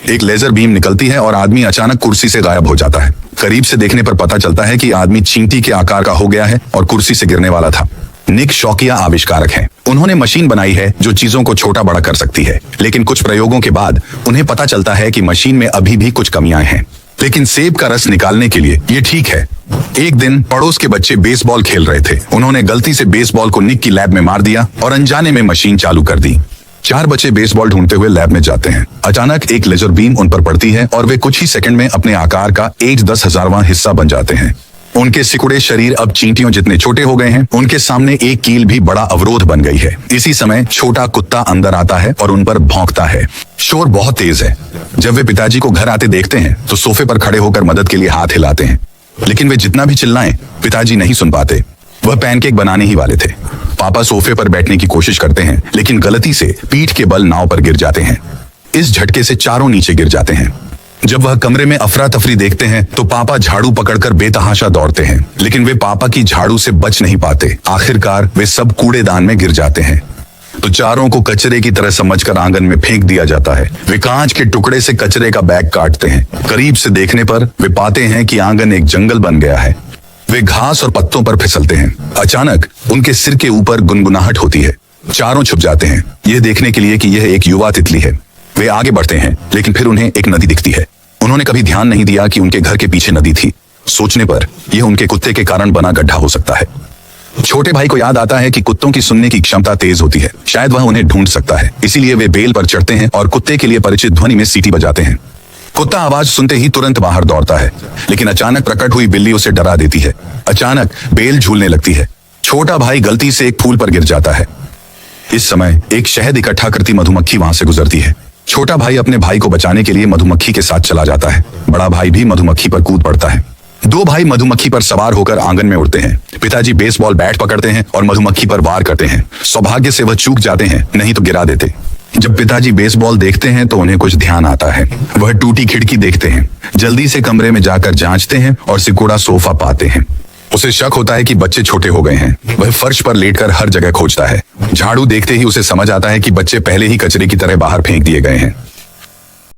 एक laser beam निकलती है और आदमी अचानक कुर्सी से गायब हो जाता है। करीब से देखने पर पता चलता है कि आदमी चींटी के आकार का हो गया है और कुर्सी से गिरने वाला था। निक शौकिया आविष्कारक हैं। उन्होंने मशीन बनाई है जो चीजों को छोटा बड़ा कर सकती है, लेकिन कुछ प्रयोगों के बाद उन्हें पता चलता है कि मशीन में अभी भी कुछ कमियां हैं। लेकिन सेब का रस निकालने के लिए ये ठीक है। एक दिन पड़ोस के बच्चे बेसबॉल खेल रहे थे। उन्होंने गलती से बेसबॉल को निक की लैब में मार दिया और अनजाने में मशीन चालू कर दी। 4 बच्चे बेसबॉल ढूंढते हुए लैब में जाते हैं। अचानक एक लेजर बीम उन पर पड़ती है और वे कुछ ही सेकंड में अपने आकार का 1/10,000वां हिस्सा बन जाते हैं। उनके सिकुड़े शरीर अब चींटियों जितने छोटे हो गए हैं। उनके सामने एक कील भी बड़ा अवरोध बन गई है। इसी समय छोटा कुत्ता अंदर आता है और उन पर भौंकता है। शोर बहुत तेज है। जब वे पिताजी को घर आते देखते हैं तो सोफे पर खड़े होकर मदद के लिए हाथ हिलाते हैं, लेकिन वे जितना भी चिल्लाएं पिताजी नहीं सुन पाते। वह पैनकेक बनाने ही वाले थे। पापा सोफे पर बैठने की कोशिश करते हैं, लेकिन गलती से पीठ के बल नाव पर गिर जाते हैं। इस झटके से चारों नीचे गिर जाते हैं। जब वह कमरे में अफरा तफरी देखते हैं तो पापा झाड़ू पकड़कर बेतहाशा दौड़ते हैं, लेकिन वे पापा की झाड़ू से बच नहीं पाते। आखिरकार वे सब कूड़ेदान में गिर जाते हैं। तो चारों को कचरे की तरह समझकर आंगन में फेंक दिया जाता है। वे कांच के टुकड़े से कचरे का बैग काटते हैं। करीब से देखने पर वे पाते हैं कि आंगन एक जंगल बन गया है। वे घास और पत्तों पर फिसलते हैं। अचानक उनके सिर के ऊपर गुनगुनाहट होती है। चारों छुप जाते हैं, यह देखने के लिए कि यह एक युवा तितली है। वे आगे बढ़ते हैं, लेकिन फिर उन्हें एक नदी दिखती है। उन्होंने कभी ध्यान नहीं दिया कि उनके घर के पीछे नदी थी। सोचने पर यह उनके कुत्ते के कारण बना गड्ढा हो सकता है। छोटे भाई को याद आता है कि कुत्तों की सुनने की क्षमता तेज होती है। शायद वह उन्हें ढूंढ सकता है। इसीलिए वे बेल पर चढ़ते हैं और कुत्ते के लिए परिचित ध्वनि में सीटी बजाते हैं। कुत्ता आवाज सुनते ही तुरंत बाहर दौड़ता है, लेकिन अचानक प्रकट हुई बिल्ली उसे डरा देती है। अचानक बेल झूलने लगती है। छोटा भाई गलती से एक फूल पर गिर जाता है। इस समय एक शहद इकट्ठा करती मधुमक्खी वहां से गुजरती है। छोटा भाई अपने भाई को बचाने के लिए मधुमक्खी के साथ चला जाता है। बड़ा भाई भी मधुमक्खी पर कूद पड़ता है। 2 भाई मधुमक्खी पर सवार होकर आंगन में उड़ते हैं। पिताजी बेसबॉल बैट पकड़ते हैं और मधुमक्खी पर वार करते हैं। सौभाग्य से वह चूक जाते हैं, नहीं तो गिरा देते। जब पिताजी बेसबॉल देखते हैं तो उन्हें कुछ ध्यान आता है। वह टूटी खिड़की देखते हैं, जल्दी से कमरे में जाकर जांचते हैं और सिकुड़ा सोफा पाते हैं। उसे शक होता है कि बच्चे छोटे हो गए हैं। वह फर्श पर लेटकर हर जगह खोजता है। झाड़ू देखते ही उसे समझ आता है कि बच्चे पहले ही कचरे की तरह बाहर फेंक दिए गए हैं।